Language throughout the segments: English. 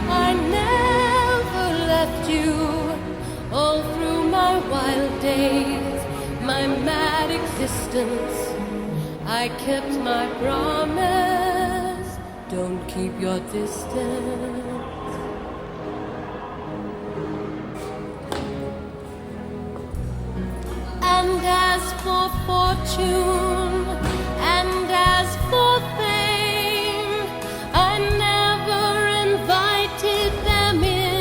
I never left you. All through my wild days, my mad existence, I kept my promise. Don't keep your distance. And as for fortune, and as for fame, I never invited them in.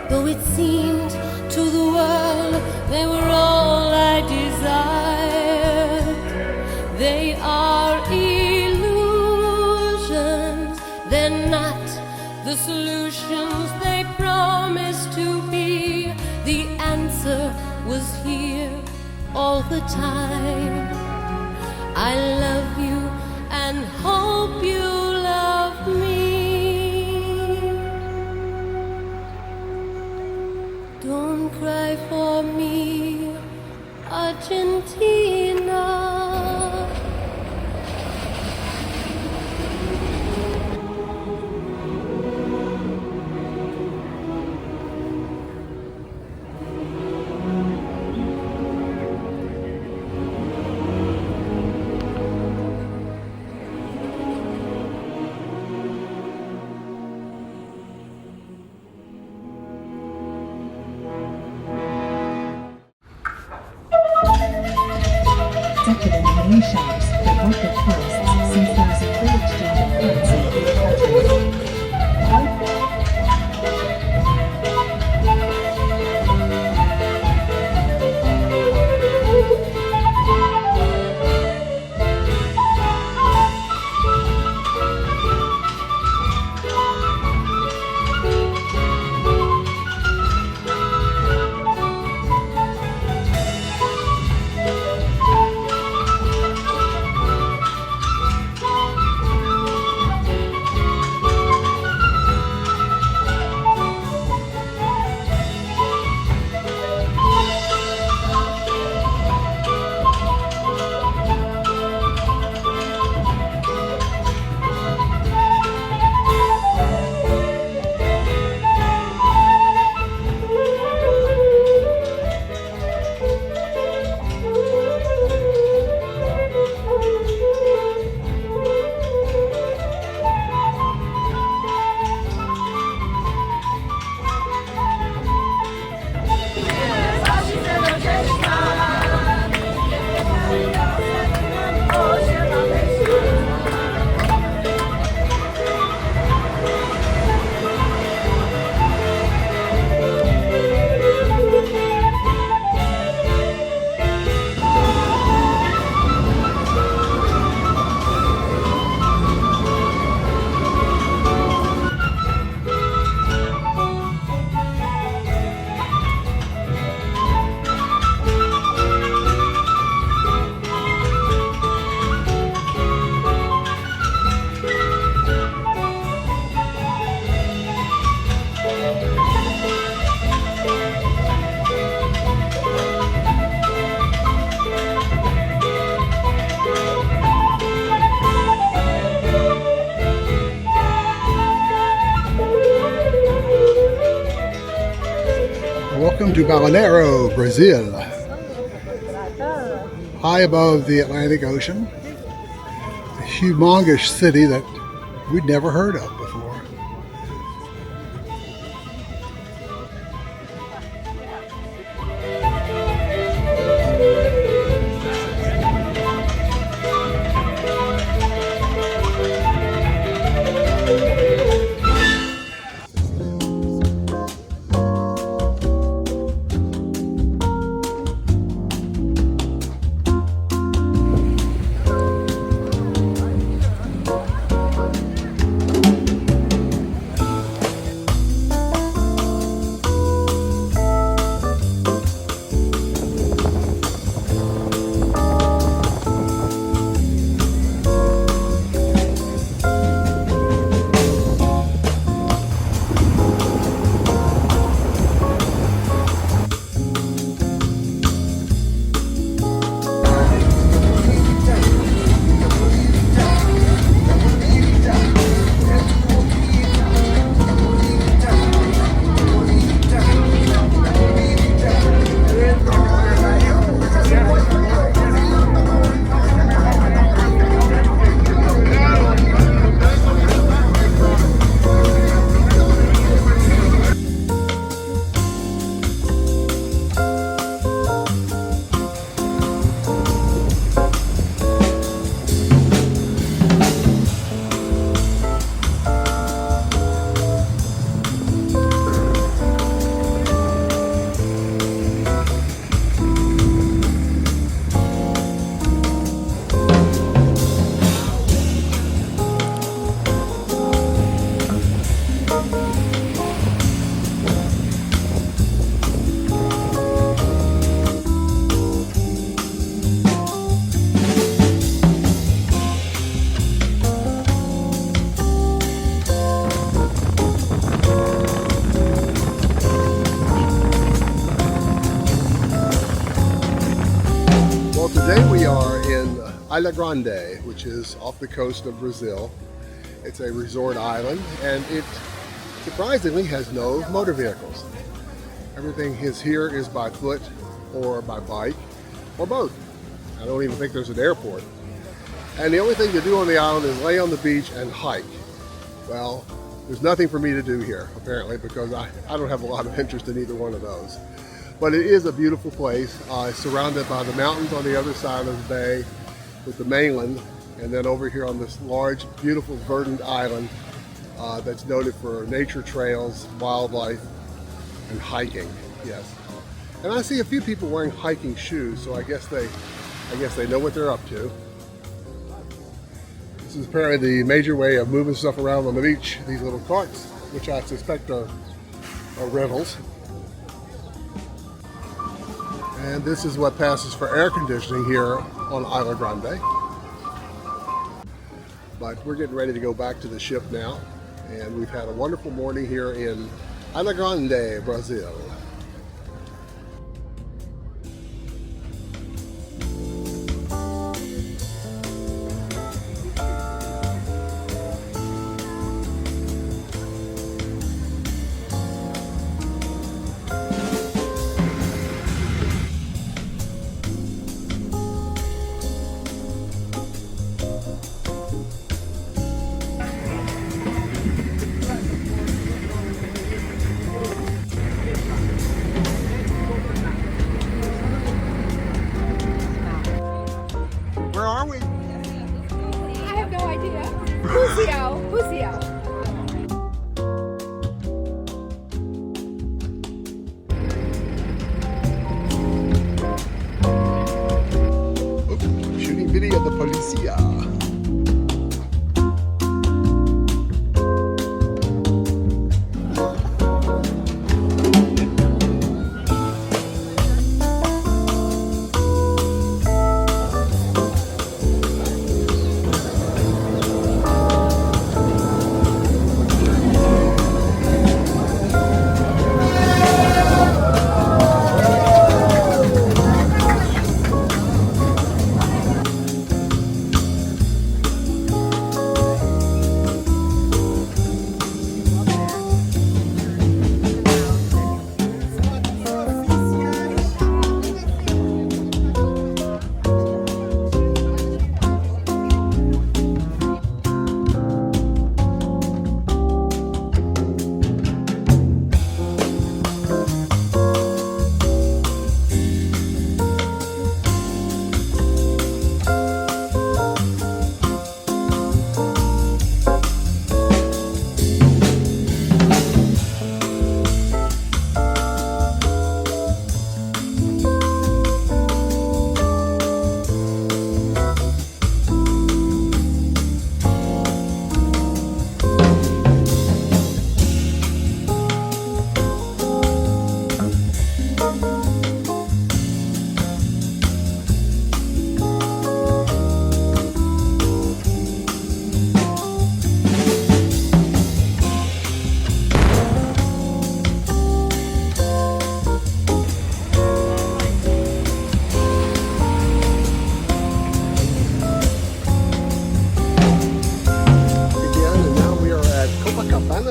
Though it seemed to the world they were all I desired. They are illusions, they're not the solutions they promised to be. The answer was here all the time. I love you and hope you love me. Don't cry for me, Argentina. Secular money shops for corporate costs since there is a free exchange of currency in the country. Welcome to Balneário, Brazil. High above the Atlantic Ocean, a humongous city that we'd never heard of before. Ilha Grande, which is off the coast of Brazil. It's a resort island, and it surprisingly has no motor vehicles. Everything here is by foot or by bike or both. I don't even think there's an airport. And the only thing to do on the island is lay on the beach and hike. Well, there's nothing for me to do here, apparently, because I don't have a lot of interest in either one of those. But it is a beautiful place. It's surrounded by the mountains on the other side of the bay with the mainland, and then over here on this large, beautiful, verdant island that's noted for nature trails, wildlife, and hiking. Yes. And I see a few people wearing hiking shoes, so I guess they know what they're up to. This is apparently the major way of moving stuff around on the beach, these little carts, which I suspect are rentals. And this is what passes for air conditioning here on Ilha Grande. But we're getting ready to go back to the ship now, and we've had a wonderful morning here in Ilha Grande, Brazil. Where are we? I have no idea. Who's Shooting video of the policia.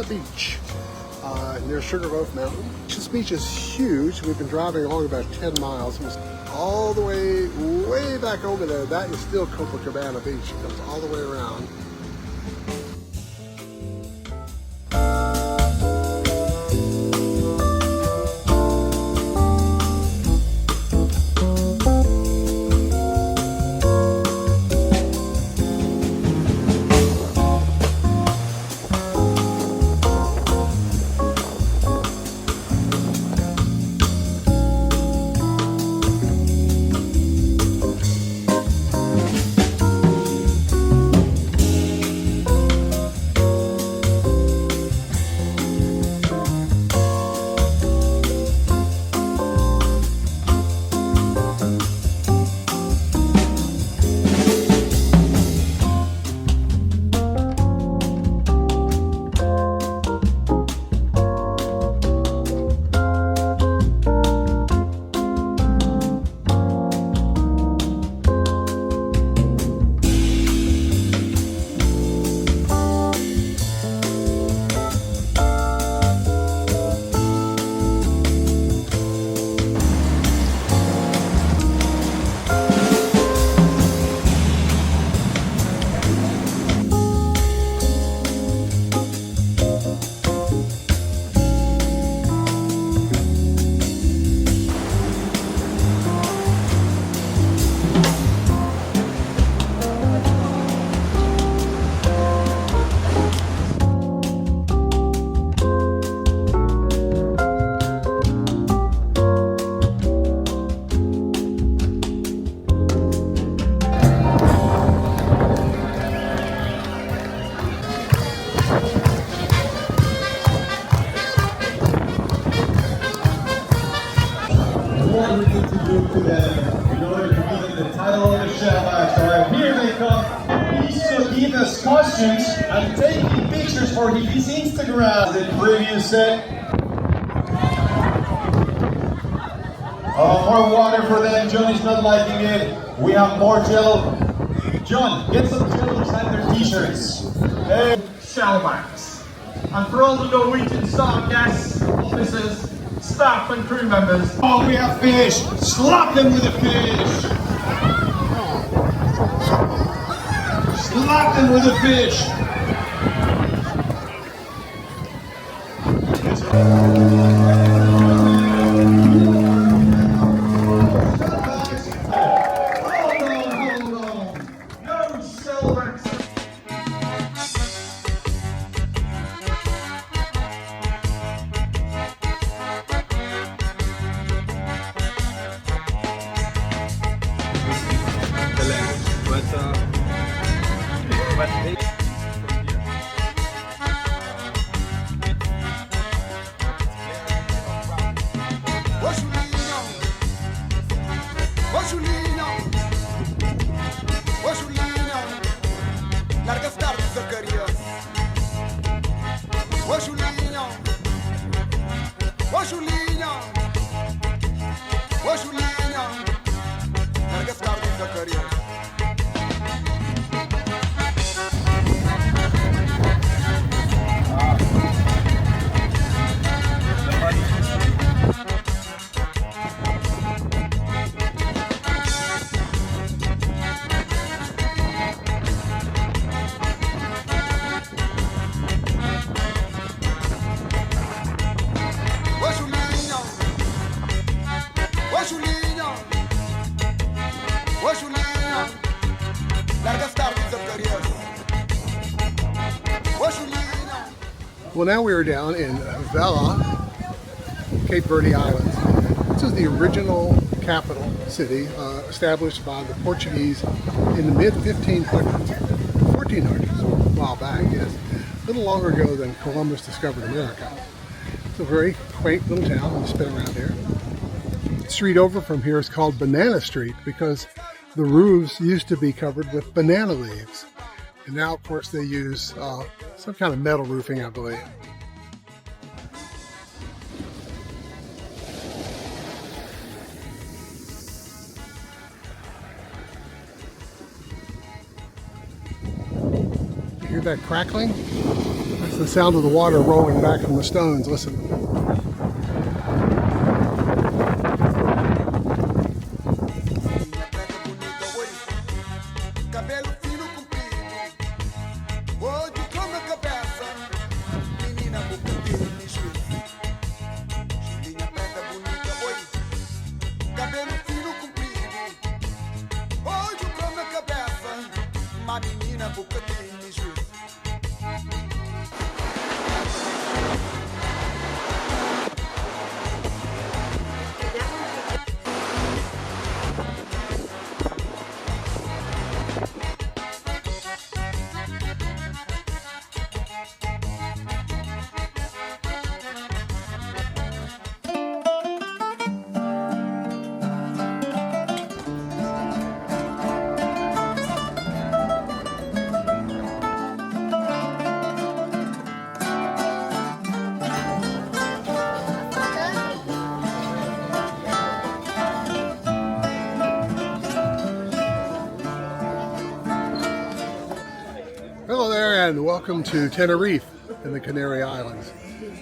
Beach near Sugar Loaf Mountain. This beach is huge. We've been driving along about 10 miles. All the way back over there. That is still Copacabana Beach. It comes all the way around. questions and taking pictures for his Instagram. The previous set. More water for them. John is not liking it. We have more jello. John, get some jello inside their t-shirts. Hey. Shellbacks. And for all the Norwegian Star guests, officers, staff and crew members. Oh, we have fish. Slap them with a fish. Slap them with a fish. Well, now we are down in Vela, Cape Verde Islands. This is the original capital city established by the Portuguese in the mid-1400s, a while back, yes. A little longer ago than Columbus discovered America. It's a very quaint little town. We spin around here. The street over from here is called Banana Street because the roofs used to be covered with banana leaves. And now, of course, they use some kind of metal roofing, I believe. You hear that crackling? That's the sound of the water rolling back from the stones. Listen. Hello there and welcome to Tenerife in the Canary Islands.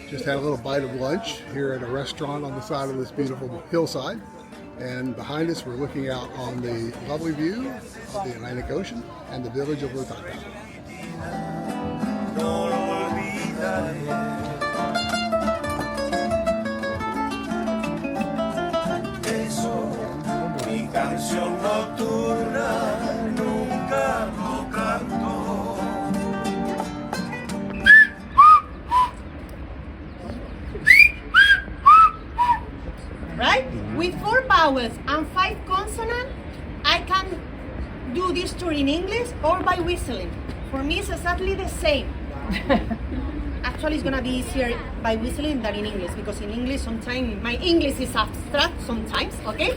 Just had a little bite of lunch here at a restaurant on the side of this beautiful hillside. And behind us we're looking out on the lovely view of the Atlantic Ocean and the village of Lutaka. Right? With 4 vowels and 5 consonants, I can do this tour in English or by whistling. For me, it's exactly the same. Actually, it's gonna be easier by whistling than in English because in English sometimes my English is abstract sometimes. Okay.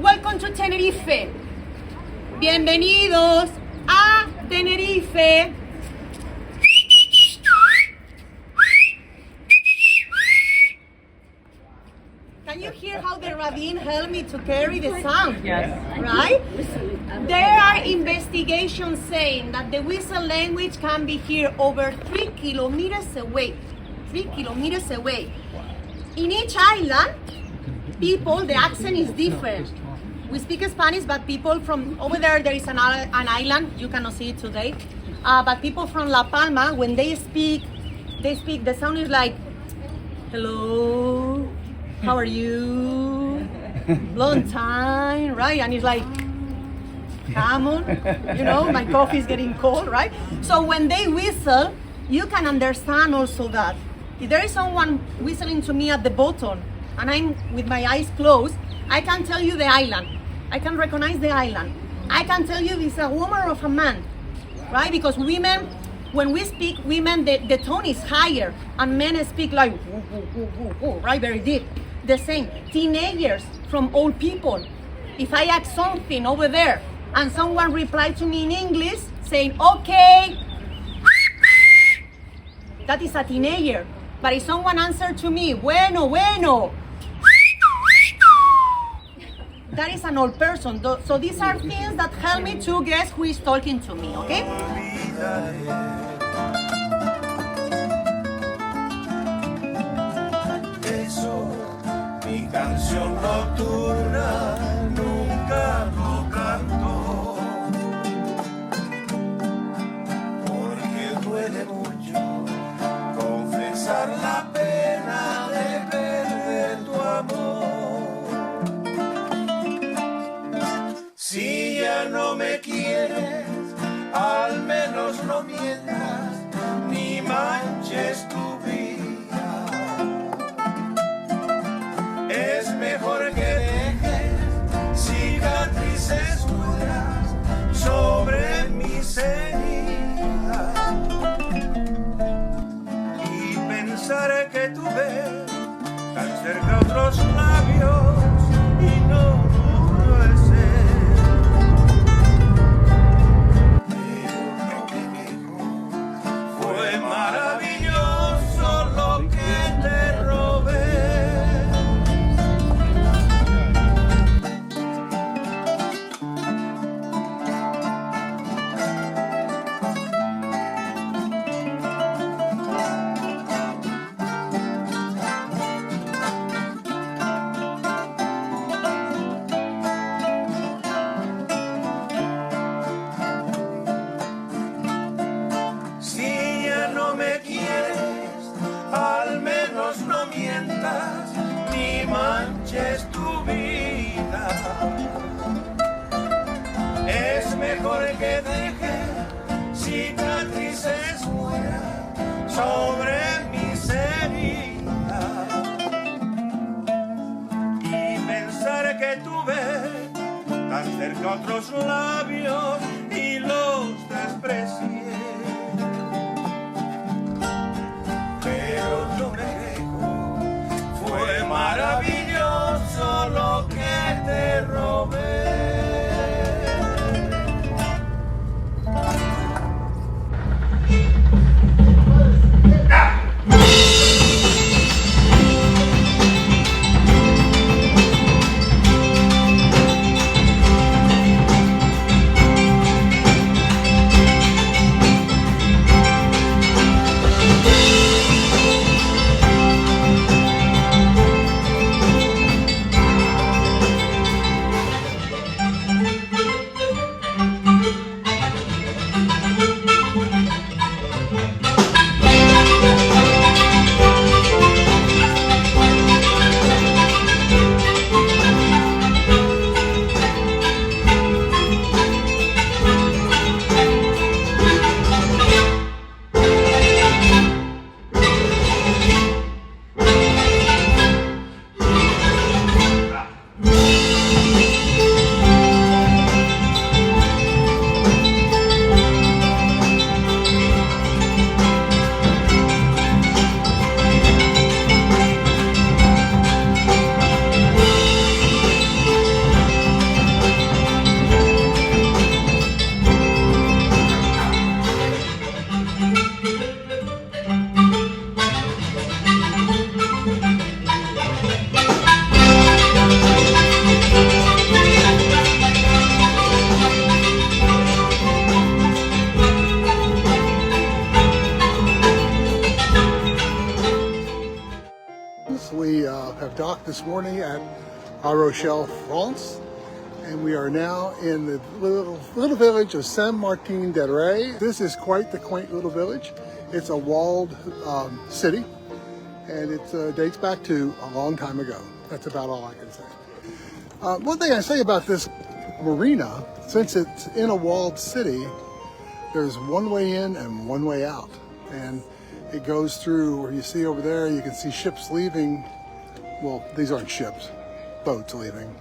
Welcome to Tenerife. Bienvenidos a Tenerife. Can you hear how the ravine helped me to carry the sound? Yes. Right? There are investigations saying that the whistle language can be heard over 3 kilometers away. 3 kilometers away. In each island, people, the accent is different. We speak Spanish, but people from over there is an island, you cannot see it today. But people from La Palma, when they speak, the sound is like, hello, how are you? Long time, right? And it's like, come on, you know, my coffee is getting cold, right? So when they whistle, you can understand also that. If there is someone whistling to me at the bottom, and I'm with my eyes closed, I can tell you the island. I can recognize the island. I can tell you if it's a woman or a man, right? Because women, when we speak, women, the tone is higher, and men speak like, woo, woo, woo, woo, woo, right, very deep. The same. Teenagers from old people. If I ask something over there, and someone replied to me in English, saying, okay, that is a teenager. But if someone answered to me, bueno, bueno, that is an old person. So these are things that help me to guess who is talking to me, okay? Mi canción nocturna nunca lo canto, porque duele mucho confesar la pena de perder tu amor. Si ya no me quieres, al menos no mientas ni manches tu vida. Es mejor que dejes cicatrices duras sobre mis heridas y pensar que tú ves tan cerca otros labios y no pudo ser. Pero no me quejo, fue maravilloso lo que te robé. Ni manches tu vida. Es mejor que dejes cicatrices fuera sobre mis heridas y pensar que tú ves tan cerca otros labios y los desprecié. Pero no me fue maravilloso lo que te robé. have docked this morning at La Rochelle, France, and we are now in the little village of Saint-Martin-de-Ré. This is quite the quaint little village. It's a walled city, and it dates back to a long time ago. That's about all I can say. One thing I say about this marina, since it's in a walled city, there's one way in and one way out. And it goes through where you see over there, you can see ships leaving. Well, these aren't ships, boats leaving.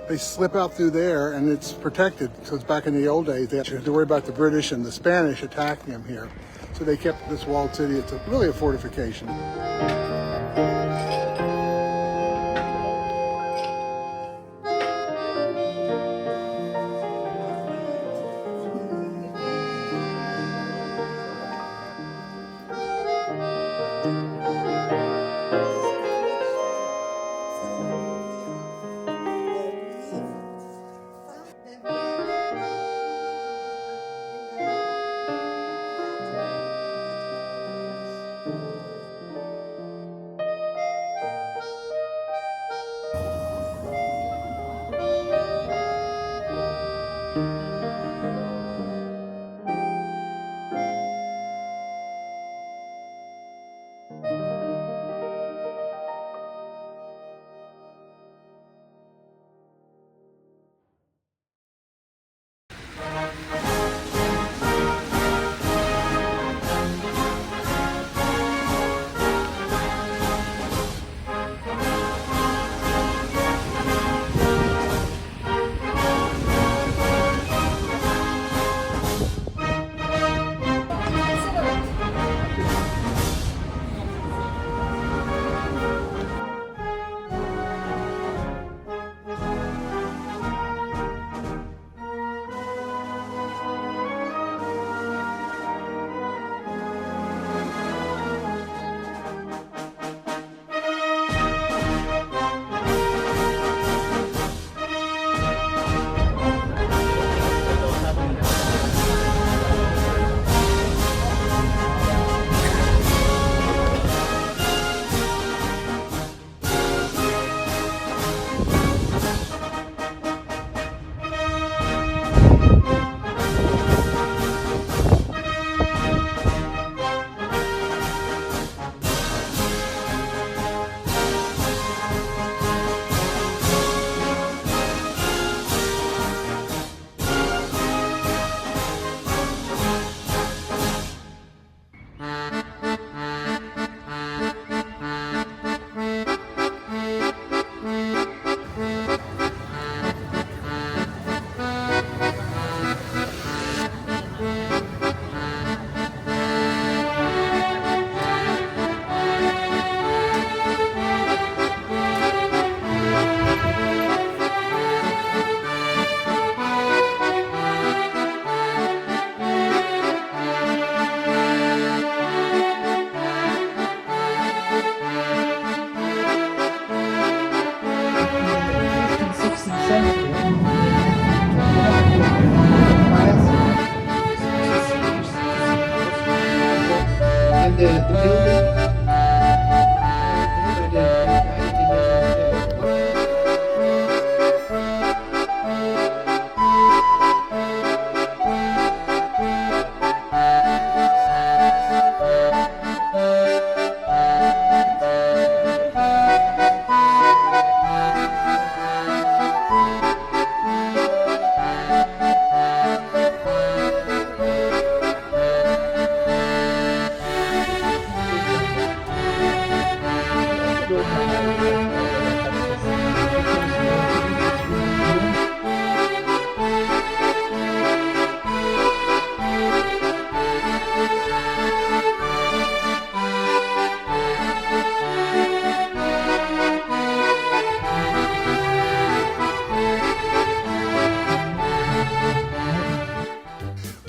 They slip out through there and it's protected. So it's back in the old days, they had to worry about the British and the Spanish attacking them here. So they kept this walled city. It's really a fortification.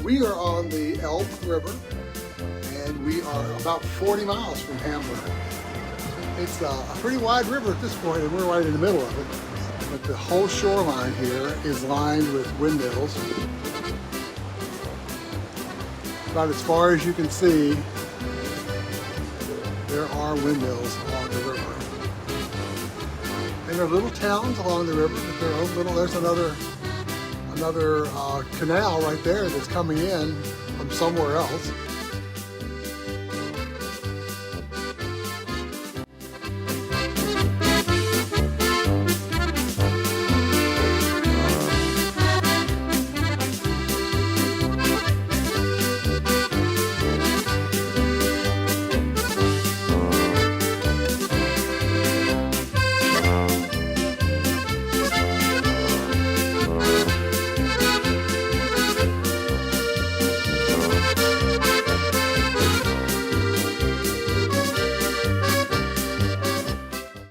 We are on the Elbe River, and we are about 40 miles from Hamburg. It's a pretty wide river at this point, and we're right in the middle of it. But the whole shoreline here is lined with windmills. About as far as you can see, there are windmills along the river. And there are little towns along the river. There's another canal right there that's coming in from somewhere else.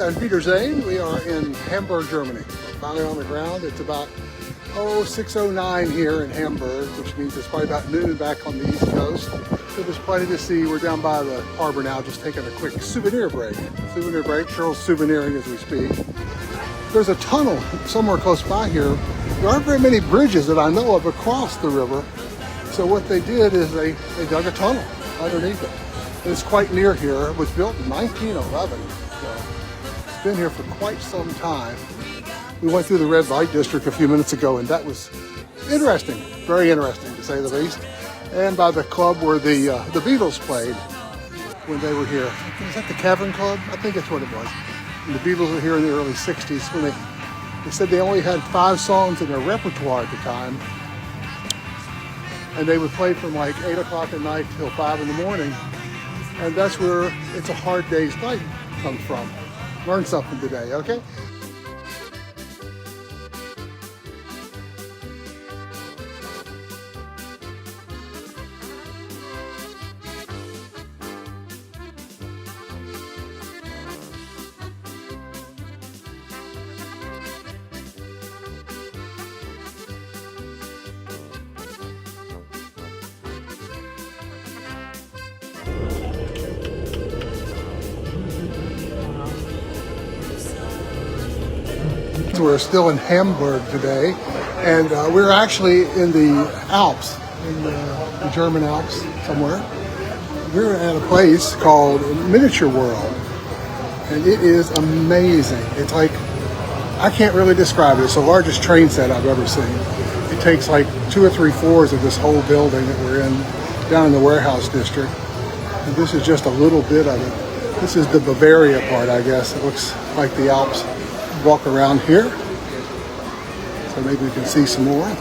I'm Peter Zane. We are in Hamburg, Germany. We're finally on the ground. It's about 6:09 here in Hamburg, which means it's probably about noon back on the East Coast. So there's plenty to see. We're down by the harbor now, just taking a quick souvenir break. Cheryl's souveniring as we speak. There's a tunnel somewhere close by here. There aren't very many bridges that I know of across the river. So what they did is they dug a tunnel underneath it. And it's quite near here. It was built in 1911. So been here for quite some time. We went through the red light district a few minutes ago, and that was interesting, very interesting to say the least. And by the club where the Beatles played when they were here. Is that the Cavern Club? I think that's what it was. And the Beatles were here in the early 60s when they said they only had 5 songs in their repertoire at the time. And they would play from like 8 o'clock at night till 5 in the morning. And that's where It's a Hard Day's Night comes from. Learn something today, okay? We're still in Hamburg today, and we're actually in the Alps, in the German Alps somewhere. We're at a place called Miniature World, and it is amazing. It's like, I can't really describe it. It's the largest train set I've ever seen. It takes like 2 or 3 floors of this whole building that we're in, down in the warehouse district. And this is just a little bit of it. This is the Bavaria part, I guess. It looks like the Alps. Walk around here, so maybe we can see some more.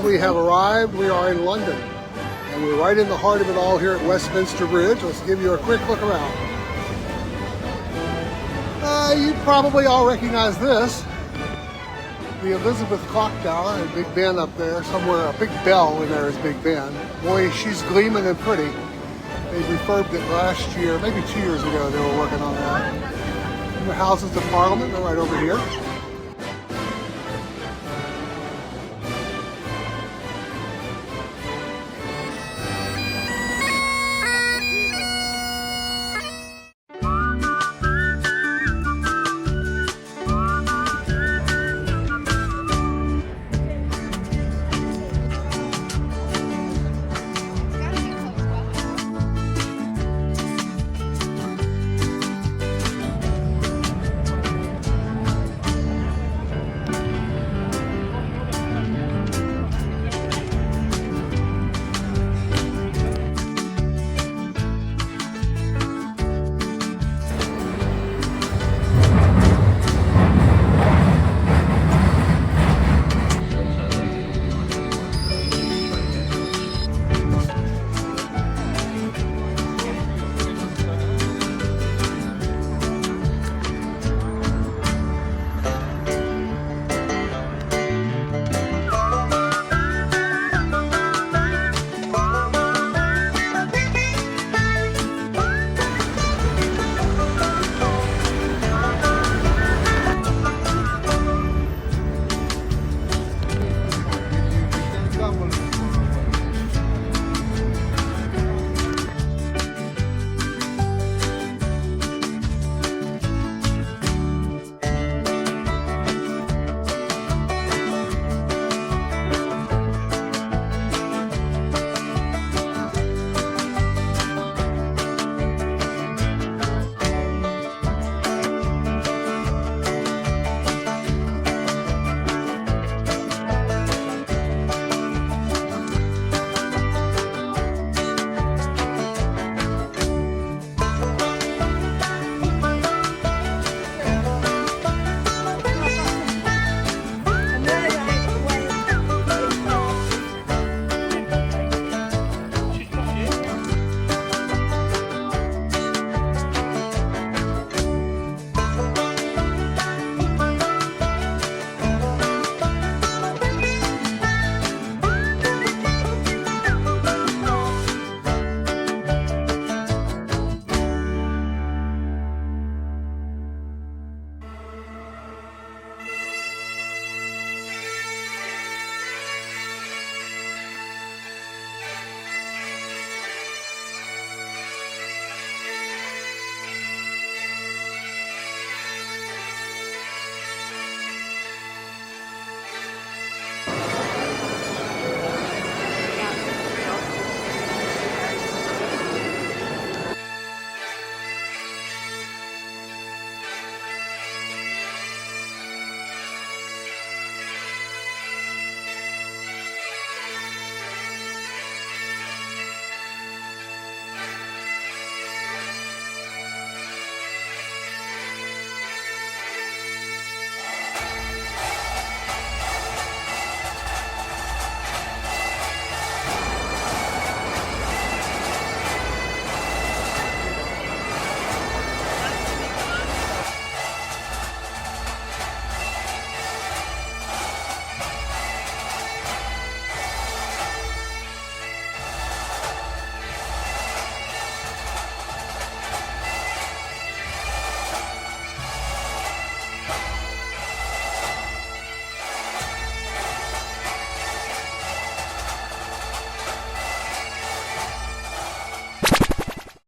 we have arrived. We are in London, and we're right in the heart of it all here at Westminster Bridge. Let's give you a quick look around. You probably all recognize this. The Elizabeth Clock Tower and Big Ben up there somewhere. A big bell in there is Big Ben. Boy, she's gleaming and pretty. They refurbed it last year, maybe 2 years ago they were working on that. And the Houses of Parliament, they're right over here.